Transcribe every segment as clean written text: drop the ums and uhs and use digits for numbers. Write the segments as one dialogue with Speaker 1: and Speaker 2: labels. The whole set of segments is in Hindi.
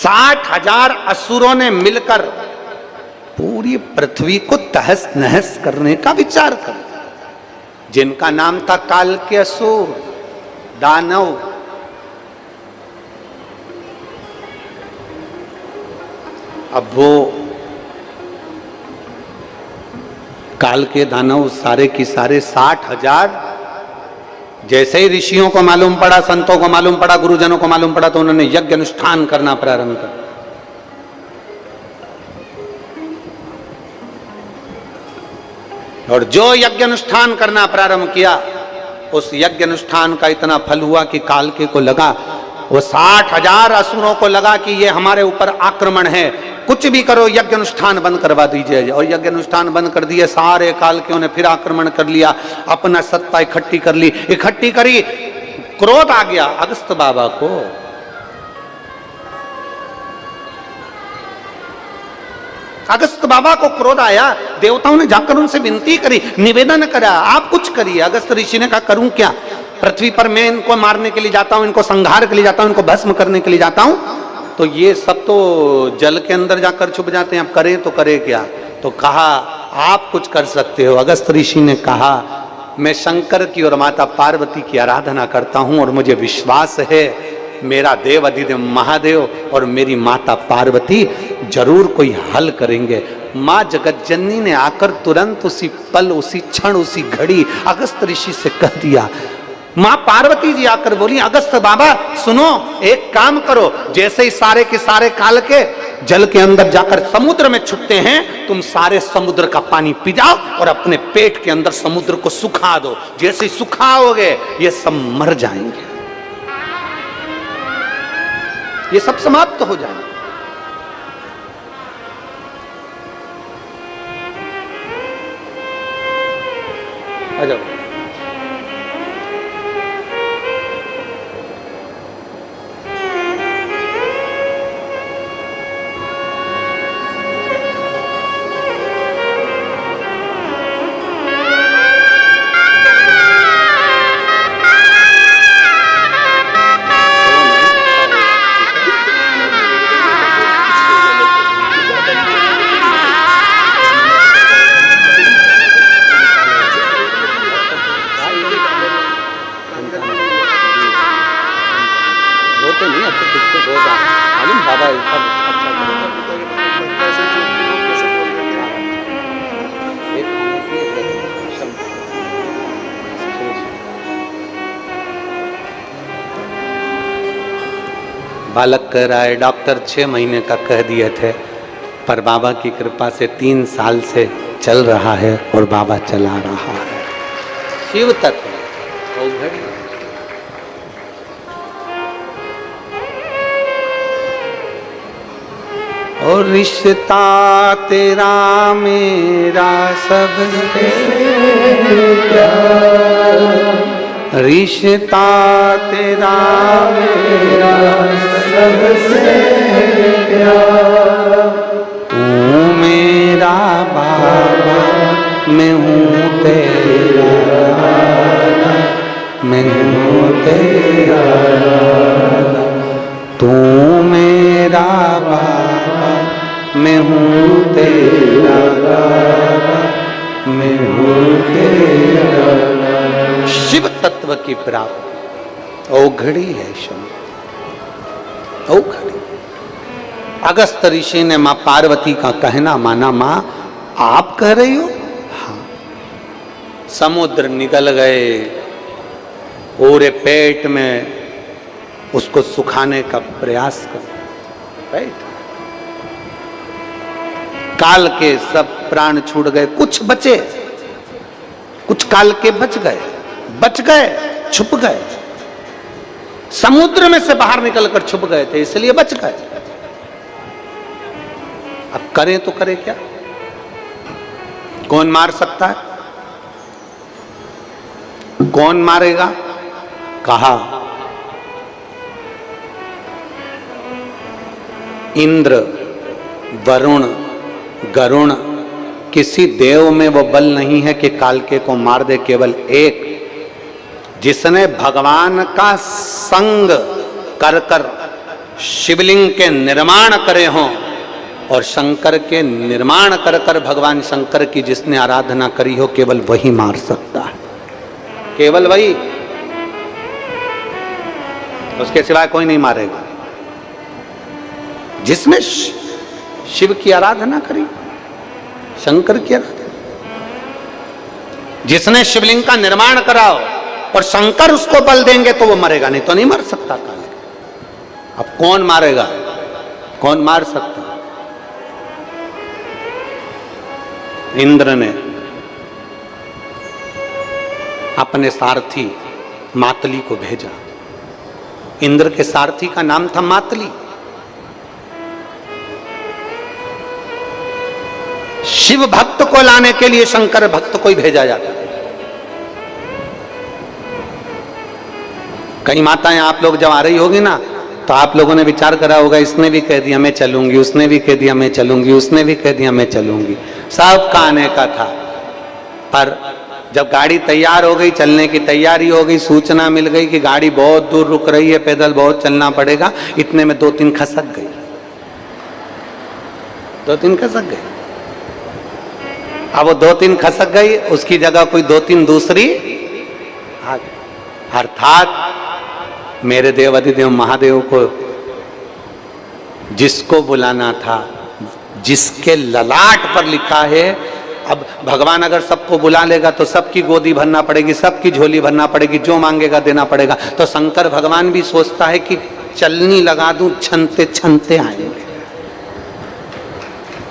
Speaker 1: 60,000 असुरों ने मिलकर पूरी पृथ्वी को तहस नहस करने का विचार कर, जिनका नाम था काल के असुर, दानव। अब वो काल के दानव सारे की सारे 60,000, जैसे ही ऋषियों को मालूम पड़ा, संतों को मालूम पड़ा, गुरुजनों को मालूम पड़ा, तो उन्होंने यज्ञ अनुष्ठान करना प्रारंभ कर। और जो यज्ञ अनुष्ठान करना प्रारंभ किया, उस यज्ञ अनुष्ठान का इतना फल हुआ कि कालके को लगा, वो 60,000 असुरों को लगा कि ये हमारे ऊपर आक्रमण है, कुछ भी करो यज्ञ अनुष्ठान बंद करवा दीजिए। और यज्ञ अनुष्ठान बंद कर दिए। सारे कालकियों ने फिर आक्रमण कर लिया, अपना सत्ता इकट्ठी कर ली, इकट्ठी करी। क्रोध आ गया अगस्त बाबा को। अगस्त बाबा को क्रोध आया। देवताओं ने जाकर उनसे विनती करी, निवेदन करा, आप कुछ करिए। अगस्त ऋषि ने कहा, करूं क्या? पृथ्वी पर मैं इनको मारने के लिए जाता हूं, इनको संहार के लिए जाता हूं, इनको भस्म करने के लिए जाता हूं, तो ये सब तो जल के अंदर जाकर छुप जाते हैं, अब करें तो करें क्या? तो कहा, आप कुछ कर सकते हो। अगस्त ऋषि ने कहा, मैं शंकर की और माता पार्वती की आराधना करता हूं और मुझे विश्वास है मेरा देव अधिदेव महादेव और मेरी माता पार्वती जरूर कोई हल करेंगे। माँ जगतजननी ने आकर तुरंत उसी पल, उसी क्षण, उसी घड़ी अगस्त ऋषि से कह दिया। माँ पार्वती जी आकर बोली, अगस्त बाबा सुनो, एक काम करो, जैसे ही सारे के सारे काल के जल के अंदर जाकर समुद्र में छुपते हैं, तुम सारे समुद्र का पानी पी जाओ और अपने पेट के अंदर समुद्र को सुखा दो। जैसे ही सुखाओगे ये सब मर जाएंगे, ये सब समाप्त हो जाएंगे। आ जाओ। बालक कह रहा है, डॉक्टर 6 महीने का कह दिए थे, पर बाबा की कृपा से 3 साल से चल रहा है और बाबा चला रहा है। शिव तत्व ओ घड़ी। और रिश्ता तेरा मेरा सबसे प्यारा, रिश्ता तेरा मेरा सबसे प्यारा, तू मेरा बाबा मैं हूँ तेरा राधा, मैं हूँ तेरा राधा, तू मेरा बाबा मैं हूँ तेरा राधा, मैं हूँ तेरा राधा। शिव तत्व की प्राप्ति औघड़ी है शम्भु, औघड़ी। अगस्त ऋषि ने मां पार्वती का कहना माना। मां आप कह रही हो? हाँ। समुद्र निगल गए, पूरे पेट में उसको सुखाने का प्रयास कर, राइट। काल के सब प्राण छूट गए, कुछ बचे, कुछ काल के बच गए, छुप गए, समुद्र में से बाहर निकलकर छुप गए थे, इसलिए बच गए। अब करें तो करें क्या? कौन मार सकता है? कौन मारेगा? कहा इंद्र, वरुण, गरुण, किसी देव में वो बल नहीं है कि कालके को मार दे। केवल एक, जिसने भगवान का संग कर कर शिवलिंग के निर्माण करे हों और शंकर के निर्माण कर कर भगवान शंकर की जिसने आराधना करी हो, केवल वही मार सकता है, केवल वही, उसके सिवाय कोई नहीं मारेगा। जिसने शिव की आराधना करी, शंकर की आराधना, जिसने शिवलिंग का निर्माण कराओ और शंकर उसको बल देंगे तो वो मरेगा, नहीं तो नहीं मर सकता। अब कौन मारेगा, कौन मार सकता? इंद्र ने अपने सारथी मातली को भेजा। इंद्र के सारथी का नाम था मातली। शिव भक्त को लाने के लिए शंकर भक्त को ही भेजा जाता है। कई माताएं आप लोग जब आ रही होगी ना, तो आप लोगों ने विचार करा होगा, इसने भी कह दिया मैं चलूंगी, उसने भी कह दिया मैं चलूंगी, उसने भी कह दिया मैं चलूंगी, सबका आने का था। पर जब गाड़ी तैयार हो गई, चलने की तैयारी हो गई, सूचना मिल गई कि गाड़ी बहुत दूर रुक रही है, पैदल बहुत चलना पड़ेगा, इतने में 2-3 खसक गई, 2-3 खसक गई। अब वो 2-3 खसक गई, उसकी जगह कोई 2-3 दूसरी आ गई। अर्थात मेरे देव अधिदेव महादेव को जिसको बुलाना था, जिसके ललाट पर लिखा है, अब भगवान अगर सबको बुला लेगा तो सबकी गोदी भरना पड़ेगी, सबकी झोली भरना पड़ेगी, जो मांगेगा देना पड़ेगा। तो शंकर भगवान भी सोचता है कि चलनी लगा दूं, छनते छनते आएंगे।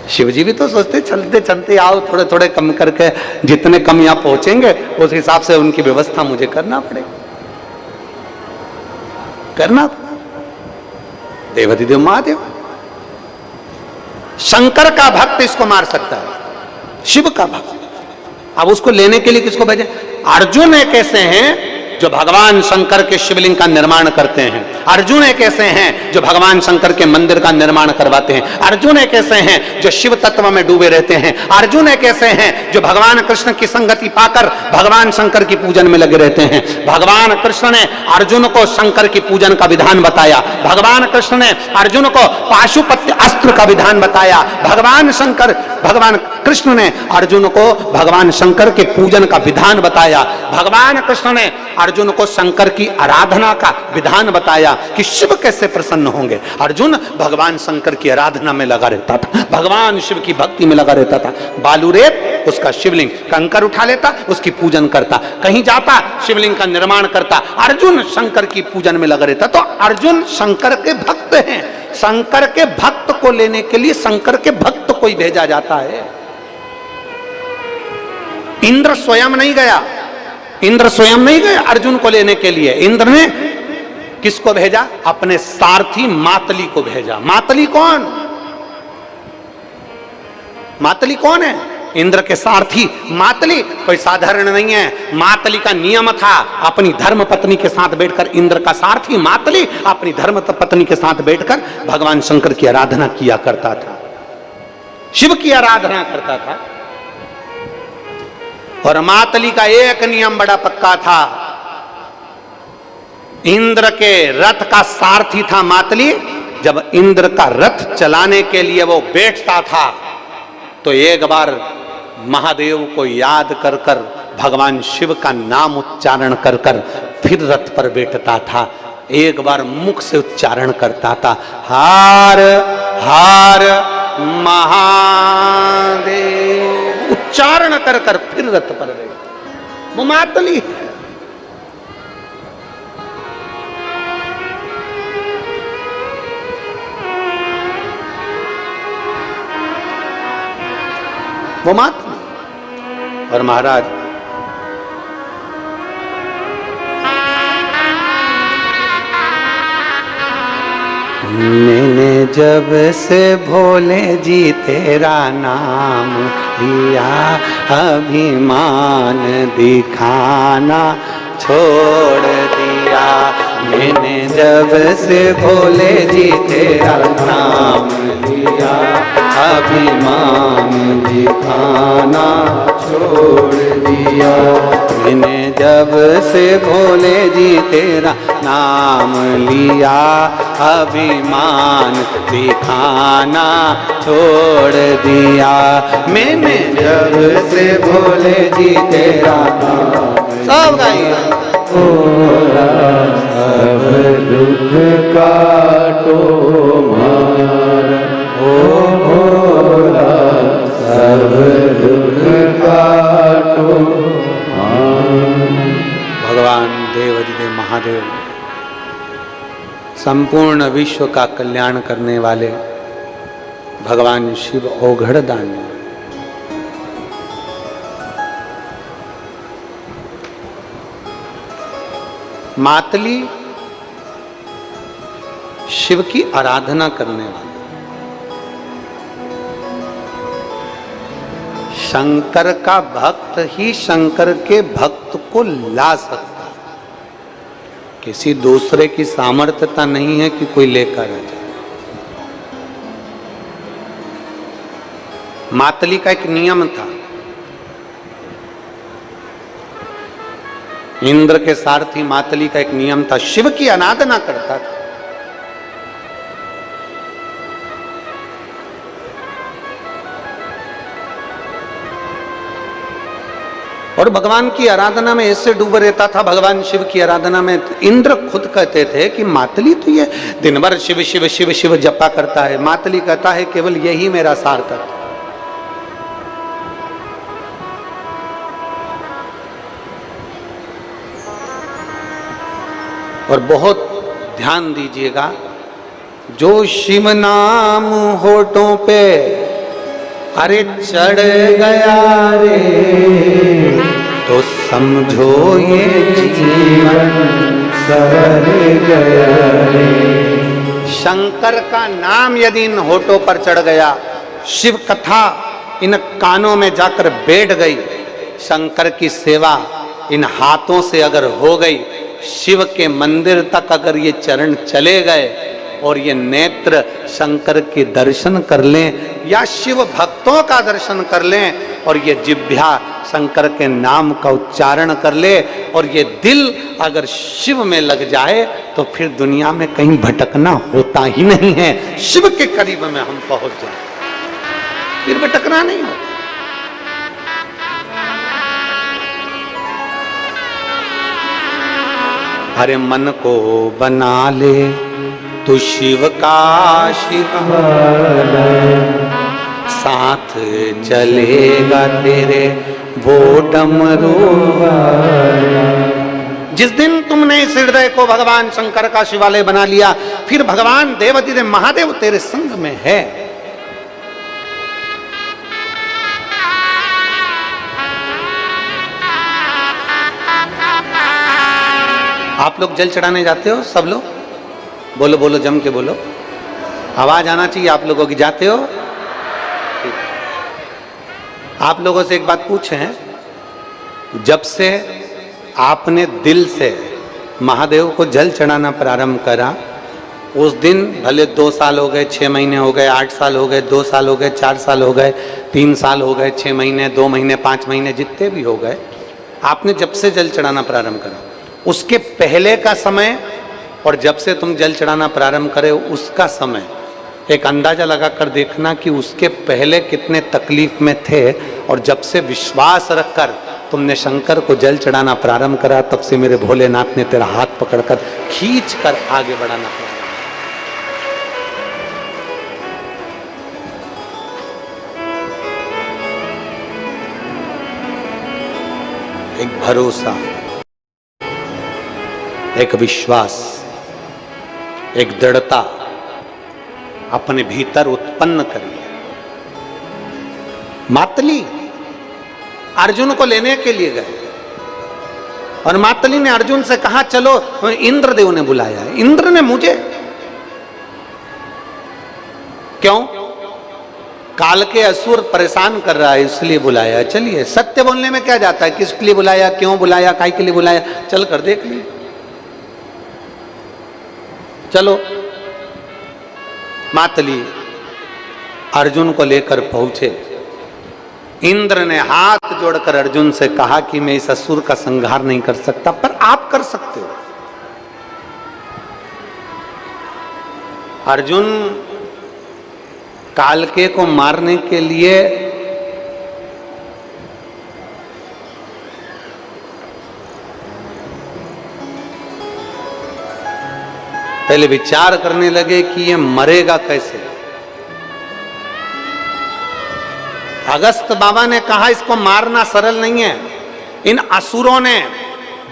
Speaker 1: शिव जी भी तो सोचते चलते चलते आओ, थोड़े थोड़े कम करके, जितने कम यहाँ पहुंचेंगे उस हिसाब से उनकी व्यवस्था मुझे करना पड़ेगा, करना। देवाधिदेव महादेव, शंकर का भक्त इसको मार सकता है, शिव का भक्त। अब उसको लेने के लिए किसको भेजे? अर्जुन एक ऐसे हैं जो भगवान शंकर के शिवलिंग का निर्माण करते हैं। अर्जुन एक ऐसे हैं जो भगवान शंकर के मंदिर का निर्माण करवाते हैं। अर्जुन एक ऐसे हैं जो शिव तत्व में डूबे रहते हैं। अर्जुन एक ऐसे हैं जो भगवान कृष्ण की संगति पाकर भगवान शंकर की पूजन में लगे रहते हैं। भगवान कृष्ण ने अर्जुन को शंकर की पूजन का विधान बताया। भगवान कृष्ण ने अर्जुन को पाशुपत्य अस्त्र का विधान बताया। भगवान कृष्ण ने अर्जुन को भगवान शंकर के पूजन का विधान बताया। भगवान कृष्ण ने अर्जुन को शंकर की आराधना का विधान बताया कि शिव कैसे प्रसन्न होंगे। अर्जुन भगवान शंकर की आराधना में लगा रहता था, भगवान शिव की भक्ति में लगा रहता था। बालू रेत उसका शिवलिंग, कंकर उठा लेता, उसकी पूजन करता, कहीं जाता शिवलिंग का निर्माण करता। अर्जुन शंकर की पूजन में लगा रहता। तो अर्जुन शंकर के भक्त हैं। शंकर के भक्त को लेने के लिए शंकर के भक्त को ही भेजा जाता है। इंद्र स्वयं नहीं गया, इंद्र स्वयं नहीं गए अर्जुन को लेने के लिए। इंद्र ने किसको भेजा? अपने सारथी मातली को भेजा। मातली कौन? मातली कौन है? इंद्र के सारथी मातली कोई साधारण नहीं है। मातली का नियम था, अपनी धर्म पत्नी के साथ बैठकर, इंद्र का सारथी मातली अपनी धर्म पत्नी के साथ बैठकर भगवान शंकर की आराधना किया करता था, शिव की आराधना करता था। और मातली का एक नियम बड़ा पक्का था, इंद्र के रथ का सारथी था मातली। जब इंद्र का रथ चलाने के लिए वो बैठता था तो एक बार महादेव को याद कर कर, भगवान शिव का नाम उच्चारण कर कर फिर रथ पर बैठता था। एक बार मुख से उच्चारण करता था, हार हार महादेव, उच्चारण कर कर फिर रथ पर बैठता। वो मातली है। वो मातली। और महाराज मैंने जब से भोले जी तेरा नाम लिया, अभिमान दिखाना छोड़ दिया। मैंने जब से भोले जी तेरा नाम लिया, अभिमान दिखाना छोड़ दिया। मैंने जब से भोले जी तेरा नाम लिया, अभिमान दिखाना छोड़ दिया। मैंने जब से भोले जी तेरा नाम, सब गाइए। सब दुख काटो मारा, ओ भोला सब दुख काटो मारा। भगवान देव अधिदेव महादेव संपूर्ण विश्व का कल्याण करने वाले भगवान शिव औघड़ दानी। मातली शिव की आराधना करने वाले, शंकर का भक्त ही शंकर के भक्त को ला सकता है। किसी दूसरे की सामर्थ्यता नहीं है कि कोई लेकर आ जाए। मातली का एक नियम था, इंद्र के सारथी मातली का एक नियम था, शिव की आराधना करता था। और भगवान की आराधना में ऐसे डूब रहता था, भगवान शिव की आराधना में। इंद्र खुद कहते थे कि मातली तो ये दिन भर शिव शिव शिव शिव जपा करता है। मातली कहता है केवल यही मेरा सार्थक है। और बहुत ध्यान दीजिएगा, जो शिव नाम होठों पे अरे चढ़ गया रे, तो समझो ये जीवन सवर गया रे। शंकर का नाम यदि इन होठों पर चढ़ गया, शिव कथा इन कानों में जाकर बैठ गई, शंकर की सेवा इन हाथों से अगर हो गई, शिव के मंदिर तक अगर ये चरण चले गए और ये नेत्र शंकर के दर्शन कर लें या शिव भक्तों का दर्शन कर लें, और ये जिह्वा शंकर के नाम का उच्चारण कर ले, और ये दिल अगर शिव में लग जाए, तो फिर दुनिया में कहीं भटकना होता ही नहीं है। शिव के करीब में हम पहुंच जाए, फिर भटकना नहीं होता। अरे मन को बना ले तू शिव का शिवाला, साथ चलेगा तेरे वो डमरू वाला। जिस दिन तुमने इस हृदय को भगवान शंकर का शिवालय बना लिया, फिर भगवान देवाधिदेव महादेव तेरे संग में है। आप लोग जल चढ़ाने जाते हो? सब लोग बोलो बोलो, जम के बोलो, आवाज आना चाहिए आप लोगों की। जाते हो? आप लोगों से एक बात पूछें, जब से आपने दिल से महादेव को जल चढ़ाना प्रारंभ करा, उस दिन भले 2 साल हो गए, 6 महीने हो गए, 8 साल हो गए, 2 साल हो गए, 4 साल हो गए, 3 साल हो गए, 6 महीने, 2 महीने, 5 महीने, जितने भी हो गए, आपने जब से जल चढ़ाना प्रारंभ करा, उसके पहले का समय और जब से तुम जल चढ़ाना प्रारंभ करे उसका समय एक अंदाजा लगाकर देखना कि उसके पहले कितने तकलीफ में थे, और जब से विश्वास रखकर तुमने शंकर को जल चढ़ाना प्रारंभ करा, तब से मेरे भोलेनाथ ने तेरा हाथ पकड़कर खींच कर आगे बढ़ाना पड़ा। एक भरोसा, एक विश्वास, एक दृढ़ता अपने भीतर उत्पन्न करिए। मातली अर्जुन को लेने के लिए गए, और मातली ने अर्जुन से कहा चलो, इंद्रदेव ने बुलाया है। इंद्र ने मुझे क्यों? काल के असुर परेशान कर रहा है इसलिए बुलाया। चलिए, सत्य बोलने में क्या जाता है, किसके लिए बुलाया, क्यों बुलाया, काय के लिए बुलाया, चल कर देख ली। चलो, मातली अर्जुन को लेकर पहुंचे इंद्र ने हाथ जोड़कर अर्जुन से कहा कि मैं इस असुर का संहार नहीं कर सकता, पर आप कर सकते हो। अर्जुन कालके को मारने के लिए पहले विचार करने लगे कि ये मरेगा कैसे। अगस्त बाबा ने कहा इसको मारना सरल नहीं है। इन असुरों ने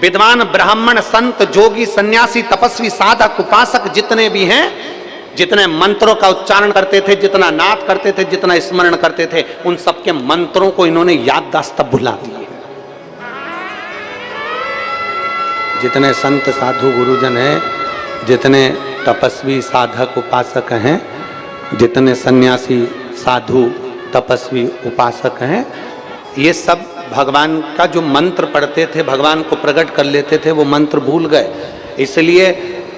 Speaker 1: विद्वान ब्राह्मण संत जोगी सन्यासी तपस्वी साधक उपासक जितने भी हैं, जितने मंत्रों का उच्चारण करते थे, जितना नाद करते थे, जितना स्मरण करते थे, उन सबके मंत्रों को इन्होंने याददाश्त भुला दिए। जितने संत साधु गुरुजन हैं, जितने तपस्वी साधक उपासक हैं, जितने सन्यासी साधु तपस्वी उपासक हैं, ये सब भगवान का जो मंत्र पढ़ते थे, भगवान को प्रकट कर लेते थे, वो मंत्र भूल गए। इसलिए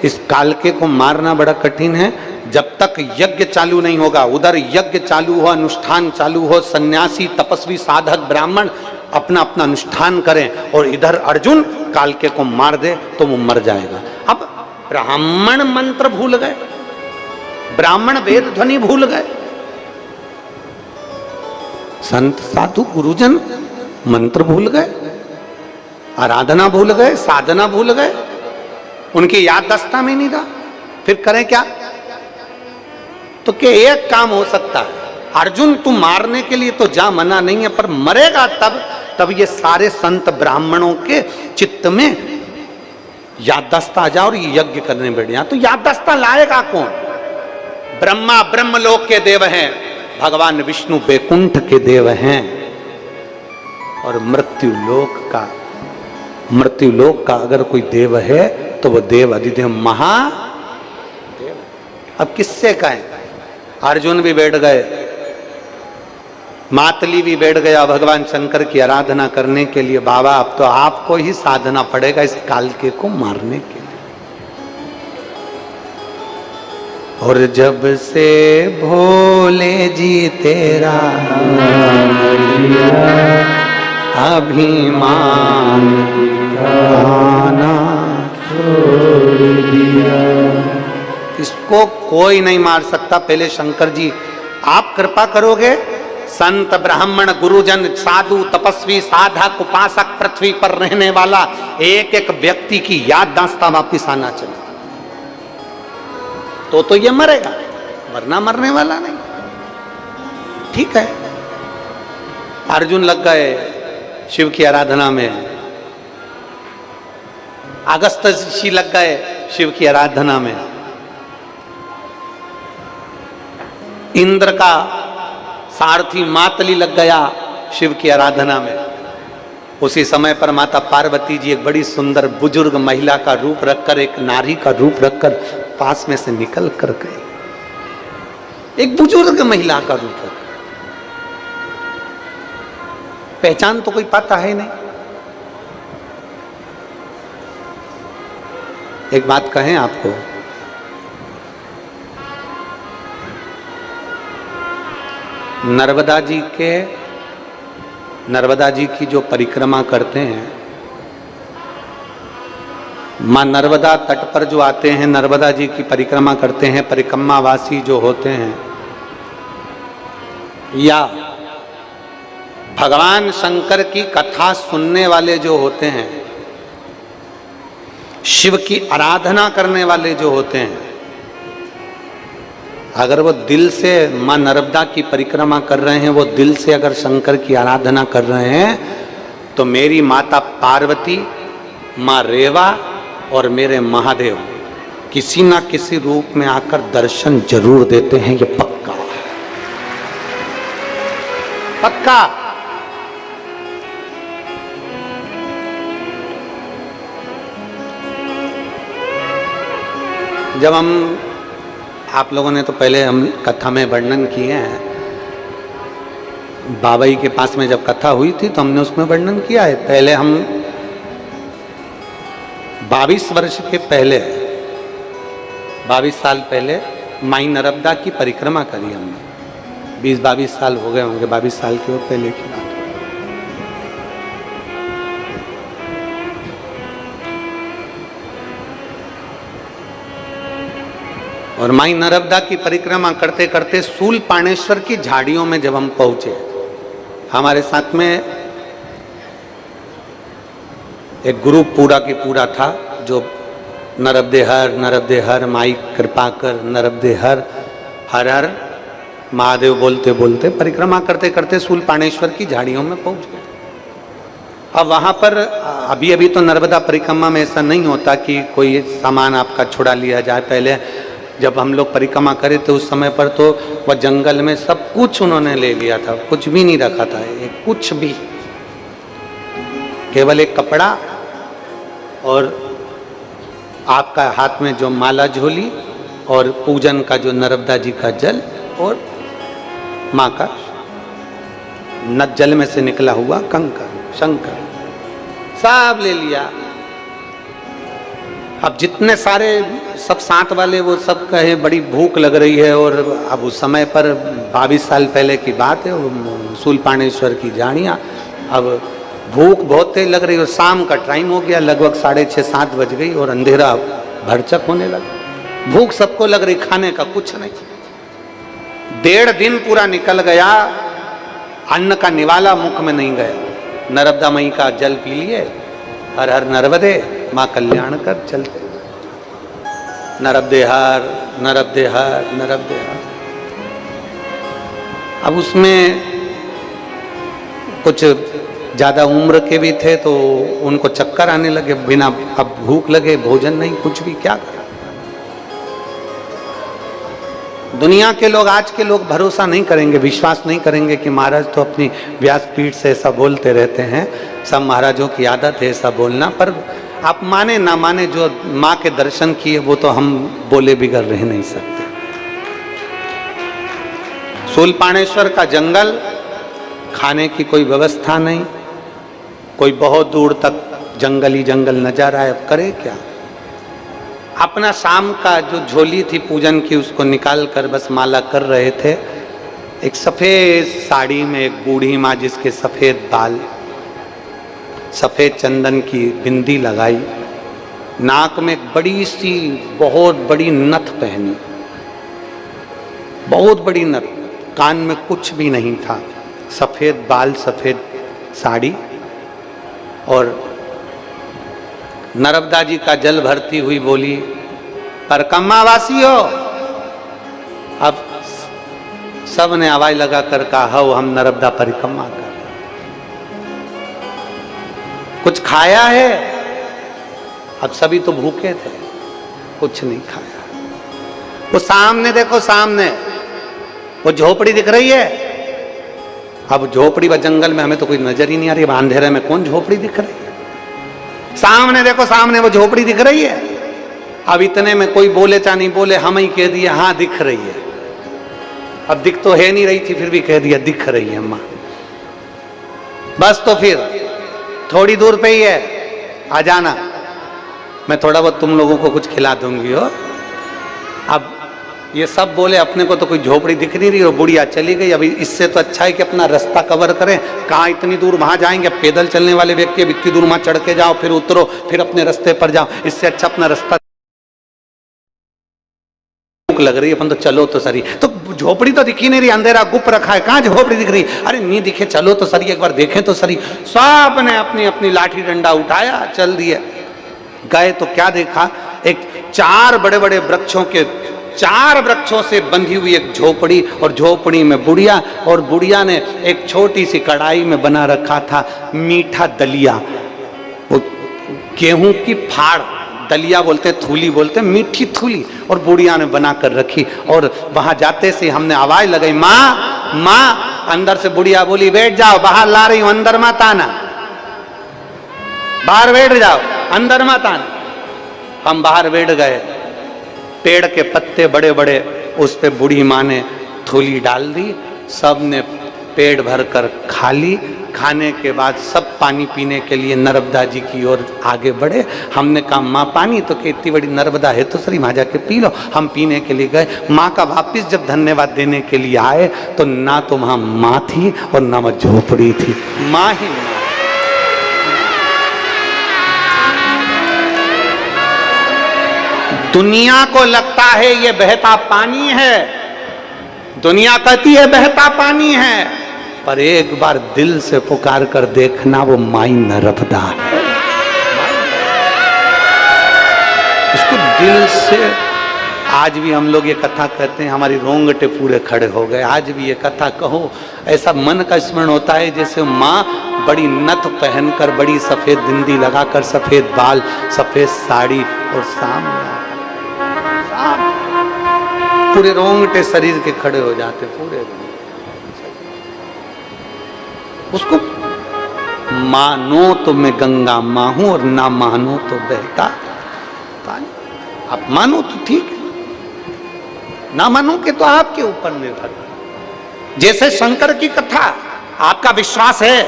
Speaker 1: इस कालके को मारना बड़ा कठिन है। जब तक यज्ञ चालू नहीं होगा, उधर यज्ञ चालू हो, अनुष्ठान चालू हो, सन्यासी तपस्वी साधक ब्राह्मण अपना अपना अनुष्ठान करें और इधर अर्जुन कालके को मार दे तो वो मर जाएगा। अब ब्राह्मण मंत्र भूल गए, ब्राह्मण वेद ध्वनि भूल गए, संत साधु गुरुजन मंत्र भूल गए, आराधना भूल गए, साधना भूल गए, उनकी याददाश्त में नहीं रहा। फिर करें क्या? तो क्या एक काम हो सकता है, अर्जुन तू मारने के लिए तो जा, मना नहीं है, पर मरेगा तब ये सारे संत ब्राह्मणों के चित्त में याददाश्त आ जाओ और ये यज्ञ करने बैठ जाए। तो याददाश्त लाएगा कौन? ब्रह्मा ब्रह्मलोक के देव हैं, भगवान विष्णु बैकुंठ के देव हैं, और मृत्युलोक का अगर कोई देव है तो वो देव अधिदेव महादेव। अब किससे कहें? अर्जुन भी बैठ गए, मातली भी बैठ गया भगवान शंकर की आराधना करने के लिए। बाबा अब तो आपको ही साधना पड़ेगा इस कालके को मारने के लिए। और जब से भोले जी तेरा अभिमान खाना छोड़ दिया, इसको कोई नहीं मार सकता। पहले शंकर जी आप कृपा करोगे, संत ब्राह्मण गुरुजन साधु तपस्वी साधक उपासक पृथ्वी पर रहने वाला एक एक व्यक्ति की याददाश्त वापिस आना चाहिए, तो ये मरेगा, वरना मरने वाला नहीं। ठीक है, अर्जुन लग गए शिव की आराधना में, अगस्त ऋषि लग गए शिव की आराधना में, इंद्र का सारथी मातली लग गया शिव की आराधना में। उसी समय पर माता पार्वती जी एक बड़ी सुंदर बुजुर्ग महिला का रूप रखकर, एक नारी का रूप रखकर पास में से निकल कर गई। एक बुजुर्ग महिला का रूप रख, पहचान तो कोई पाता है नहीं। एक बात कहें आपको, नर्मदा जी की जो परिक्रमा करते हैं, मां नर्मदा तट पर जो आते हैं, नर्मदा जी की परिक्रमा करते हैं, परिक्रमावासी जो होते हैं, या भगवान शंकर की कथा सुनने वाले जो होते हैं, शिव की आराधना करने वाले जो होते हैं, अगर वो दिल से मां नर्मदा की परिक्रमा कर रहे हैं, वो दिल से अगर शंकर की आराधना कर रहे हैं, तो मेरी माता पार्वती, मां रेवा और मेरे महादेव किसी ना किसी रूप में आकर दर्शन जरूर देते हैं। ये पक्का पक्का। जब हम, आप लोगों ने तो पहले हम कथा में वर्णन किए हैं, बाबाई के पास में जब कथा हुई थी तो हमने उसमें वर्णन किया है। पहले हम 22 वर्ष के पहले, 22 साल पहले माई नर्मदा की परिक्रमा करी हमने। 20-22 साल हो गए होंगे, 22 साल की वो पहले की बात। और माई नर्मदा की परिक्रमा करते करते शूलपाणेश्वर की झाड़ियों में जब हम पहुंचे, हमारे साथ में एक ग्रुप पूरा की पूरा था जो नर्मदे हर माई कृपा कर, नर्मदे हर हर महादेव बोलते बोलते परिक्रमा करते करते शूलपाणेश्वर की झाड़ियों में पहुंच गए। अब वहां पर अभी अभी तो नर्मदा परिक्रमा में ऐसा नहीं होता कि कोई सामान आपका छुड़ा लिया जाए। पहले जब हम लोग परिक्रमा करे थे उस समय पर तो वह जंगल में सब कुछ उन्होंने ले लिया था, कुछ भी नहीं रखा था, कुछ भी, केवल एक कपड़ा और आपका हाथ में जो माला झोली और पूजन का जो नर्मदा जी का जल और माँ का न जल में से निकला हुआ कंकर शंकर सब ले लिया। अब जितने सारे सब साथ वाले वो सब कहे बड़ी भूख लग रही है, और अब उस समय पर 22 साल पहले की बात है, शूलपाणेश्वर की झाड़ियाँ, अब भूख बहुत तेज लग रही है और शाम का टाइम हो गया, लगभग 6:30-7 बज गई और अंधेरा भरचक होने लगा। भूख सबको लग रही, खाने का कुछ नहीं। 1.5 दिन पूरा निकल गया, अन्न का निवाला मुख में नहीं गया। नर्मदा मई का जल पी लिए, हर हर नर्मदे माँ कल्याण कर चलते, नर्मदे हर नर्मदे हर नर्मदे हर। अब उसमें कुछ ज्यादा उम्र के भी थे तो उनको चक्कर आने लगे, बिना अब भूख लगे, भोजन नहीं, कुछ भी, क्या करें। दुनिया के लोग, आज के लोग भरोसा नहीं करेंगे, विश्वास नहीं करेंगे कि महाराज तो अपनी व्यासपीठ से ऐसा बोलते रहते हैं, सब महाराजों की आदत है ऐसा बोलना। पर आप माने ना माने, जो माँ के दर्शन किए वो तो हम बोले बिगड़ रह नहीं सकते। शूलपाणेश्वर का जंगल, खाने की कोई व्यवस्था नहीं, कोई बहुत दूर तक जंगल ही जंगल नजर आए, अब करे क्या। अपना शाम का जो झोली थी पूजन की उसको निकाल कर बस माला कर रहे थे। एक सफेद साड़ी में एक बूढ़ी माँ, जिसके सफेद बाल, सफेद चंदन की बिंदी लगाई, नाक में एक बड़ी सी बहुत बड़ी नथ पहनी, बहुत बड़ी नथ, कान में कुछ भी नहीं था, सफेद बाल, सफेद साड़ी, और नर्मदा जी का जल भरती हुई बोली, परिक्रमा वासी हो। अब सब ने आवाज लगा कर कहा, हो हम नर्मदा परिक्रमा कर। कुछ खाया है? अब सभी तो भूखे थे, कुछ नहीं खाया। वो सामने देखो, सामने वो झोपड़ी दिख रही है। अब झोपड़ी व जंगल में हमें तो कोई नजर ही नहीं आ रही, अंधेरे में कौन झोपड़ी दिख रही है। सामने देखो, सामने वो झोपड़ी दिख रही है। अब इतने में कोई बोले चाहे नहीं बोले, हम ही कह दिया हाँ दिख रही है। अब दिख तो है नहीं रही थी, फिर भी कह दिया दिख रही है अम्मा। बस तो फिर थोड़ी दूर पे ही है, आ जाना, मैं थोड़ा बहुत तुम लोगों को कुछ खिला दूंगी हो। अब ये सब बोले, अपने को तो कोई झोपड़ी दिख नहीं रही और बुढ़िया चली गई। अभी इससे तो अच्छा है कि अपना रास्ता कवर करें, कहाँ इतनी दूर वहां जाएंगे, पैदल चलने वाले व्यक्ति अब इतनी दूर वहां चढ़ के जाओ, फिर उतरो, फिर अपने रास्ते पर जाओ, इससे अच्छा अपना रास्ता। भूख लग रही है, अपन तो चलो तो सही। तो झोपड़ी तो दिखी नहीं रही, अंधेरा गुप रखा है, कहाँ झोपड़ी दिख रही। अरे नहीं दिखे, चलो तो सही, एक बार देखें तो सही। सब ने अपनी अपनी लाठी डंडा उठाया, चल दिए। गए तो क्या देखा, एक 4 बड़े बड़े वृक्षों के, 4 वृक्षों से बंधी हुई एक झोपड़ी, और झोपड़ी में बुढ़िया, और बुढ़िया ने एक छोटी सी कढ़ाई में बना रखा था मीठा दलिया, वो गेहूं की फाड़, दलिया बोलते, थूली बोलते, मीठी थूली, और बुढ़िया ने बना कर रखी। और वहां जाते से हमने आवाज लगाई, माँ माँ। अंदर से बुढ़िया बोली, बैठ जाओ, बाहर ला रही हूं, अंदर मत आना, बाहर बैठ जाओ, अंदर मत आना। हम बाहर बैठ गए, पेड़ के पत्ते बड़े बड़े, उस पे बूढ़ी माँ ने थूली डाल दी, सब ने पेट भर कर खा ली। खाने के बाद सब पानी पीने के लिए नर्मदा जी की ओर आगे बढ़े। हमने कहा माँ पानी, तो कि इतनी बड़ी नर्मदा है तो सही, माँ जाके पी लो। हम पीने के लिए गए, माँ का वापिस जब धन्यवाद देने के लिए आए तो ना तो वहाँ माँ थी और ना वह झोपड़ी थी, माँ ही माँ। दुनिया को लगता है ये बहता पानी है, दुनिया कहती है बहता पानी है, पर एक बार दिल से पुकार कर देखना वो माई नर्मदा है। उसको दिल से, आज भी हम लोग ये कथा कहते हैं, हमारी रोंगटे पूरे खड़े हो गए। आज भी ये कथा कहो, ऐसा मन का स्मरण होता है जैसे माँ बड़ी नथ पहनकर, बड़ी सफेद बिंदी लगाकर, सफेद बाल, सफेद साड़ी, और सामने पूरे रोंगटे शरीर के खड़े हो जाते पूरे। उसको मानो तो मैं गंगा माँ हूं और ना मानो तो बहता पानी। आप मानो तो ठीक है, ना मानो के तो आपके ऊपर निर्भर। जैसे शंकर की कथा, आपका विश्वास है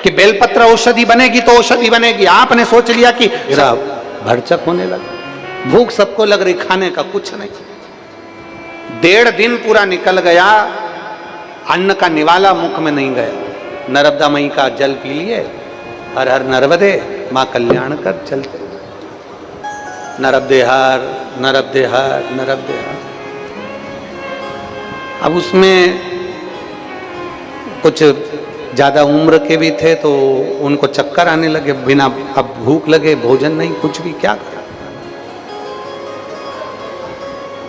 Speaker 1: कि बेलपत्र औषधि बनेगी तो औषधि बनेगी, आपने सोच लिया कि भरचक होने लगा, भूख सबको लग रही, खाने का कुछ नहीं। 1.5 दिन पूरा निकल गया, अन्न का निवाला मुख में नहीं गया। नर्मदा मई का जल पी लिए, हर हर नर्मदे, मां कल्याण कर चलते, नर्मदे हर नर्मदे हर नर्मदे हर। अब उसमें कुछ ज्यादा उम्र के भी थे तो उनको चक्कर आने लगे, बिना, अब भूख लगे, भोजन नहीं, कुछ भी, क्या करें।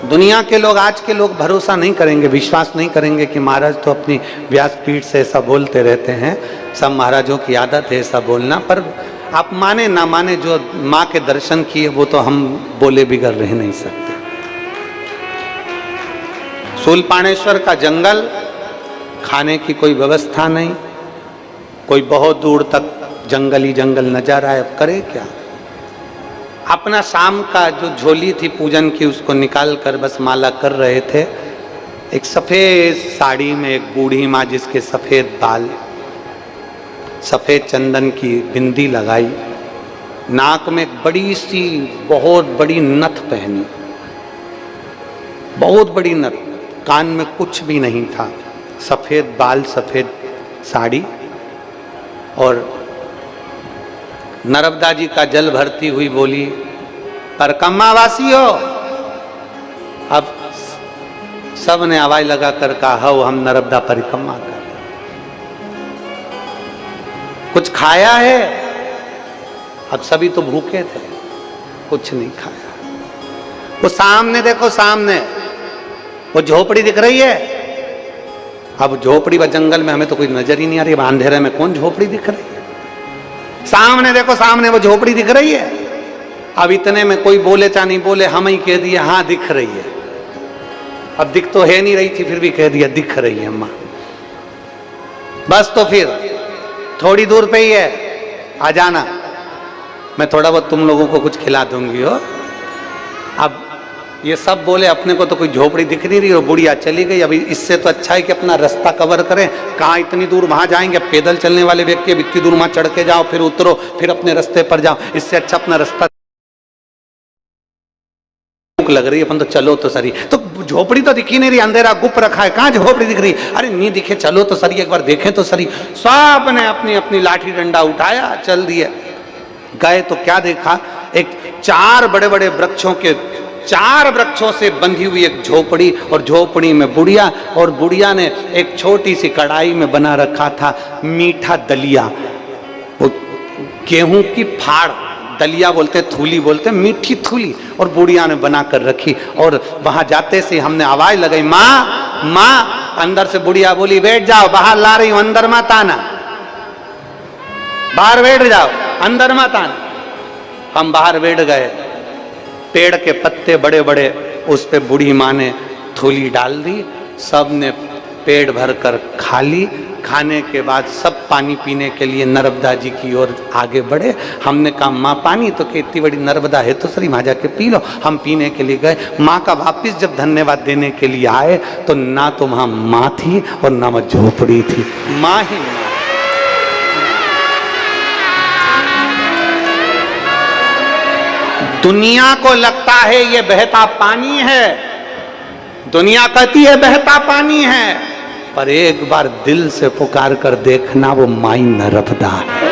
Speaker 1: दुनिया के लोग, आज के लोग भरोसा नहीं करेंगे, विश्वास नहीं करेंगे कि महाराज तो अपनी व्यासपीठ से ऐसा बोलते रहते हैं, सब महाराजों की आदत है ऐसा बोलना। पर आप माने ना माने, जो माँ के दर्शन किए वो तो हम बोले बिगड़ रह नहीं सकते। शूलपाणेश्वर का जंगल, खाने की कोई व्यवस्था नहीं, कोई बहुत दूर तक जंगल ही जंगल नजर आए, अब करे क्या। अपना शाम का जो झोली थी पूजन की, उसको निकाल कर बस माला कर रहे थे। एक सफेद साड़ी में एक बूढ़ी माँ, जिसके सफेद बाल, सफेद चंदन की बिंदी लगाई, नाक में एक बड़ी सी बहुत बड़ी नथ पहनी, बहुत बड़ी नथ, कान में कुछ भी नहीं था, सफेद बाल, सफेद साड़ी, और नर्मदा जी का जल भरती हुई बोली, परकम्मा वासी हो। अब सब ने आवाज लगा कर कहा, हो हम नर्मदा परिक्रमा कर। कुछ खाया है? अब सभी तो भूखे थे, कुछ नहीं खाया। वो सामने देखो, सामने वो झोपड़ी दिख रही है। अब झोपड़ी व जंगल में हमें तो कोई नजर ही नहीं आ रही, अंधेरे में कौन झोपड़ी दिख रही है। सामने देखो, सामने वो झोपड़ी दिख रही है। अब इतने में कोई बोले चाहे नहीं बोले, हम ही कह दिया हाँ दिख रही है। अब दिख तो है नहीं रही थी, फिर भी कह दिया दिख रही है अम्मा। बस तो फिर थोड़ी दूर पे ही है, आ जाना, मैं थोड़ा बहुत तुम लोगों को कुछ खिला दूंगी हो। अब ये सब बोले, अपने को तो कोई झोपड़ी दिख नहीं रही और बुढ़िया चली गई। अभी इससे तो अच्छा है कि अपना रास्ता कवर करें, कहाँ इतनी दूर वहां जाएंगे। पैदल चलने वाले व्यक्ति अब इतनी दूर वहां चढ़ के जाओ, फिर उतरो, फिर अपने रास्ते पर जाओ, इससे अच्छा अपना रास्ता। भूख लग रही है, अपन तो चलो तो सही। तो झोपड़ी तो दिखी नहीं रही, अंधेरा गुप रखा है, कहाँ झोपड़ी दिख रही। अरे नहीं दिखे, चलो तो सही, एक बार देखें तो सही। सब ने अपनी अपनी लाठी डंडा उठाया, चल दिए। गए तो क्या देखा, एक 4 बड़े बड़े वृक्षों के, 4 वृक्षों से बंधी हुई एक झोपड़ी, और झोपड़ी में बुढ़िया, और बुढ़िया ने एक छोटी सी कढ़ाई में बना रखा था मीठा दलिया, वो गेहूं की फाड़, दलिया बोलते, थूली बोलते, मीठी थूली, और बुढ़िया ने बना कर रखी। और वहां जाते से हमने आवाज लगाई, माँ माँ। अंदर से बुढ़िया बोली, बैठ जाओ, बाहर ला रही हूं, अंदर मत आना, बाहर बैठ जाओ, अंदर मत आना। हम बाहर बैठ गए, पेड़ के पत्ते बड़े बड़े, उस पे बूढ़ी माँ ने थूली डाल दी, सब ने पेट भर कर खा ली। खाने के बाद सब पानी पीने के लिए नर्मदा जी की ओर आगे बढ़े। हमने कहा माँ पानी, तो कि इतनी बड़ी नर्मदा है तो सही, वहाँ जाके पी लो। हम पीने के लिए गए, माँ का वापिस जब धन्यवाद देने के लिए आए तो ना तो वहाँ माँ थी और ना वह झोपड़ी थी, माँ ही माँ। दुनिया को लगता है ये बहता पानी है, दुनिया कहती है बहता पानी है, पर एक बार दिल से पुकार कर देखना वो माई नर्मदा है।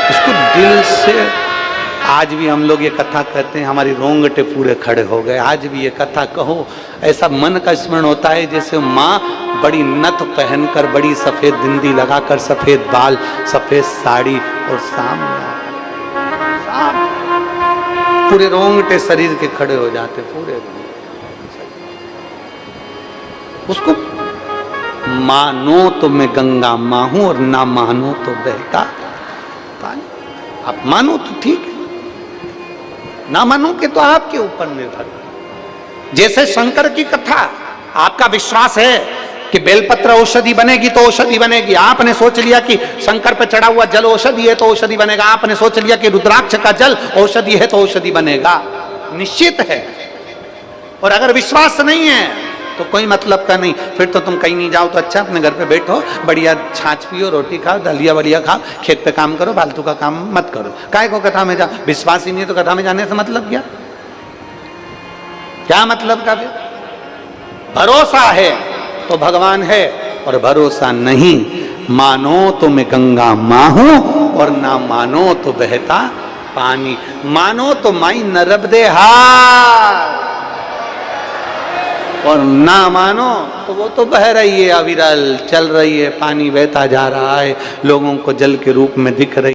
Speaker 1: उसको दिल से, आज भी हम लोग ये कथा कहते हैं, हमारी रोंगटे पूरे खड़े हो गए। आज भी ये कथा कहो, ऐसा मन का स्मरण होता है जैसे माँ बड़ी नथ पहनकर, बड़ी सफेद बिंदी लगाकर, सफेद बाल, सफेद साड़ी, और सामने पूरे रोंगटे शरीर के खड़े हो जाते, पूरे उसको मानो तो मैं गंगा माँ हूं और ना मानो तो बहता पानी। आप मानो तो ठीक है, ना मानो के तो आपके ऊपर निर्भर। जैसे शंकर की कथा, आपका विश्वास है कि बेलपत्र औषधि बनेगी तो औषधि बनेगी। आपने सोच लिया कि शंकर पर चढ़ा हुआ जल औषधि है तो औषधि बनेगा। आपने सोच लिया कि रुद्राक्ष का जल औषधि है तो औषधि बनेगा, निश्चित है। और अगर विश्वास नहीं है तो कोई मतलब का नहीं, फिर तो तुम कहीं नहीं जाओ तो अच्छा, अपने घर पे बैठो, बढ़िया छाछ पियो, रोटी खाओ, दलिया बढ़िया खाओ, खेत पे काम करो, फालतू का काम मत करो। काय को कथा में जाओ? विश्वास ही नहीं है तो कथा में जाने से मतलब क्या? क्या मतलब का? भरोसा है तो भगवान है, और भरोसा नहीं, मानो तो मैं गंगा माँ हूं और ना मानो तो बहता पानी। मानो तो माई नर्मदे हार, और ना मानो तो वो तो बह रही है, अविरल चल रही है, पानी बहता जा रहा है, लोगों को जल के रूप में दिख रही